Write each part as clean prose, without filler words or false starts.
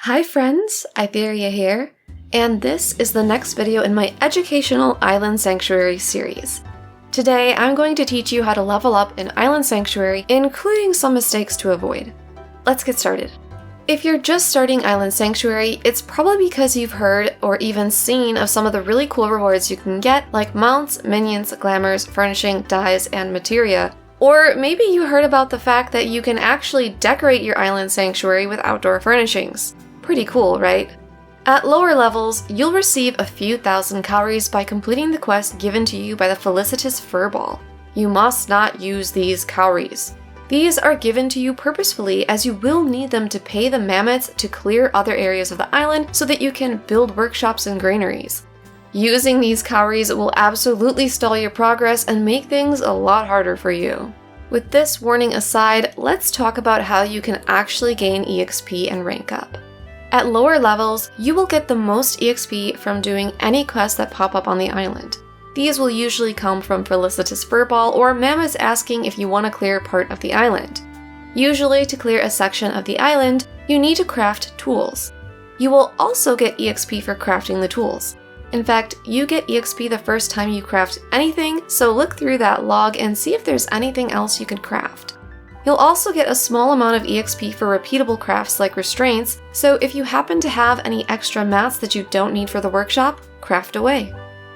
Hi friends, Itheria here, and this is the next video in my educational Island Sanctuary series. Today I'm going to teach you how to level up in Island Sanctuary, including some mistakes to avoid. Let's get started. If you're just starting Island Sanctuary, it's probably because you've heard or even seen of some of the really cool rewards you can get, like mounts, minions, glamours, furnishing, dyes, and materia. Or maybe you heard about the fact that you can actually decorate your Island Sanctuary with outdoor furnishings. Pretty cool, right? At lower levels, you'll receive a few thousand cowries by completing the quest given to you by the Felicitous Furball. You must not use these cowries. These are given to you purposefully as you will need them to pay the mammoths to clear other areas of the island so that you can build workshops and granaries. Using these cowries will absolutely stall your progress and make things a lot harder for you. With this warning aside, let's talk about how you can actually gain EXP and rank up. At lower levels, you will get the most EXP from doing any quests that pop up on the island. These will usually come from Felicitous Furball or mammoths asking if you want to clear part of the island. Usually, to clear a section of the island, you need to craft tools. You will also get EXP for crafting the tools. In fact, you get EXP the first time you craft anything, so look through that log and see if there's anything else you can craft. You'll also get a small amount of EXP for repeatable crafts like Restraints, so if you happen to have any extra mats that you don't need for the workshop, craft away.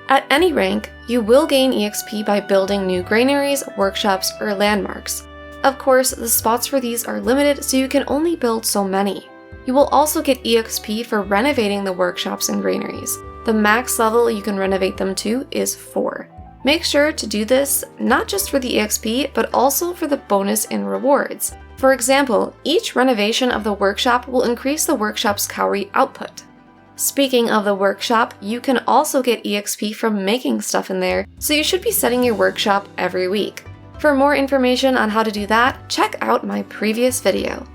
At any rank, you will gain EXP by building new granaries, workshops, or landmarks. Of course, the spots for these are limited, so you can only build so many. You will also get EXP for renovating the workshops and granaries. The max level you can renovate them to is 4. Make sure to do this not just for the EXP, but also for the bonus in rewards. For example, each renovation of the workshop will increase the workshop's cowrie output. Speaking of the workshop, you can also get EXP from making stuff in there, so you should be setting your workshop every week. For more information on how to do that, check out my previous video.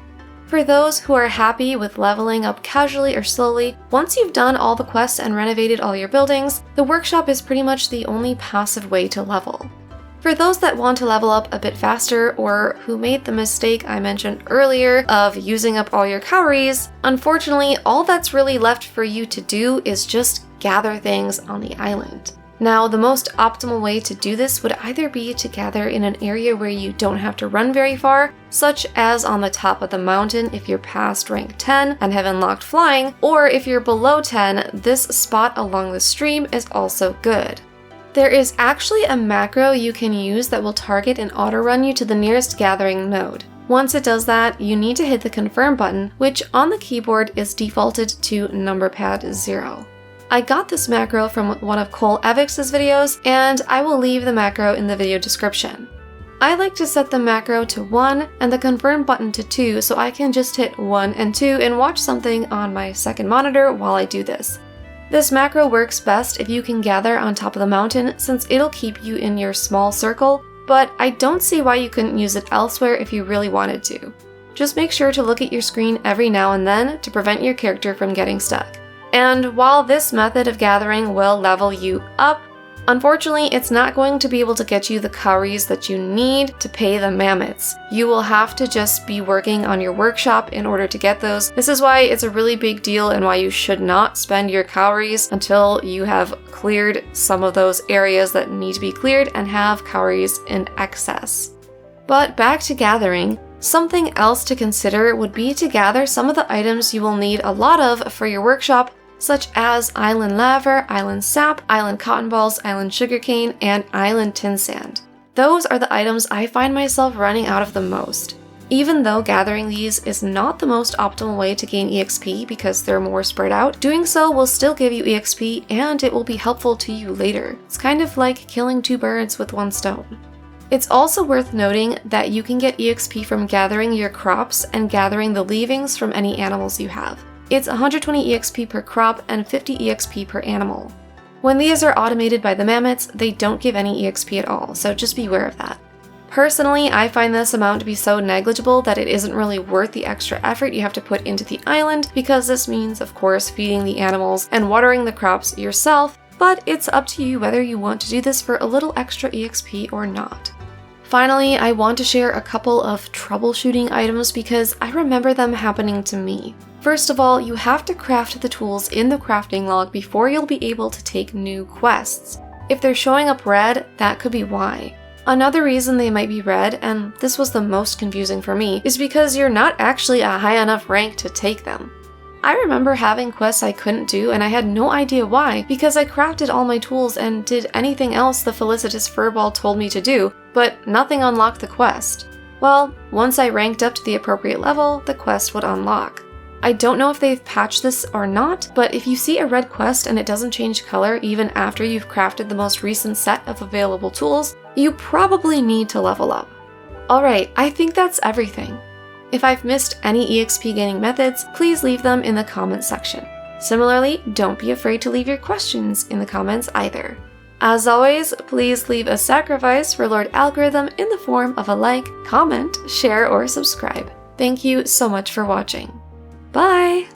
For those who are happy with leveling up casually or slowly, once you've done all the quests and renovated all your buildings, the workshop is pretty much the only passive way to level. For those that want to level up a bit faster or who made the mistake I mentioned earlier of using up all your cowries, unfortunately all that's really left for you to do is just gather things on the island. Now, the most optimal way to do this would either be to gather in an area where you don't have to run very far, such as on the top of the mountain if you're past rank 10 and have unlocked flying, or if you're below 10, this spot along the stream is also good. There is actually a macro you can use that will target and auto-run you to the nearest gathering node. Once it does that, you need to hit the confirm button, which on the keyboard is defaulted to number pad 0. I got this macro from one of COWRIES' videos, and I will leave the macro in the video description. I like to set the macro to 1 and the confirm button to 2 so I can just hit 1 and 2 and watch something on my second monitor while I do this. This macro works best if you can gather on top of the mountain since it'll keep you in your small circle, but I don't see why you couldn't use it elsewhere if you really wanted to. Just make sure to look at your screen every now and then to prevent your character from getting stuck. And while this method of gathering will level you up, unfortunately it's not going to be able to get you the cowries that you need to pay the mammoths. You will have to just be working on your workshop in order to get those. This is why it's a really big deal and why you should not spend your cowries until you have cleared some of those areas that need to be cleared and have cowries in excess. But back to gathering. Something else to consider would be to gather some of the items you will need a lot of for your workshop, such as island laver, island sap, island cotton balls, island sugarcane, and island tin sand. Those are the items I find myself running out of the most. Even though gathering these is not the most optimal way to gain EXP because they're more spread out, doing so will still give you EXP and it will be helpful to you later. It's kind of like killing 2 birds with 1 stone. It's also worth noting that you can get EXP from gathering your crops and gathering the leavings from any animals you have. It's 120 EXP per crop and 50 EXP per animal. When these are automated by the mammoths, they don't give any EXP at all, so just beware of that. Personally, I find this amount to be so negligible that it isn't really worth the extra effort you have to put into the island, because this means, of course, feeding the animals and watering the crops yourself, but it's up to you whether you want to do this for a little extra EXP or not. Finally, I want to share a couple of troubleshooting items because I remember them happening to me. First of all, you have to craft the tools in the crafting log before you'll be able to take new quests. If they're showing up red, that could be why. Another reason they might be red, and this was the most confusing for me, is because you're not actually a high enough rank to take them. I remember having quests I couldn't do and I had no idea why, because I crafted all my tools and did anything else the felicitous furball told me to do, but nothing unlocked the quest. Well, once I ranked up to the appropriate level, the quest would unlock. I don't know if they've patched this or not, but if you see a red quest and it doesn't change color even after you've crafted the most recent set of available tools, you probably need to level up. Alright, I think that's everything. If I've missed any EXP gaining methods, please leave them in the comments section. Similarly, don't be afraid to leave your questions in the comments either. As always, please leave a sacrifice for Lord Algorithm in the form of a like, comment, share, or subscribe. Thank you so much for watching. Bye!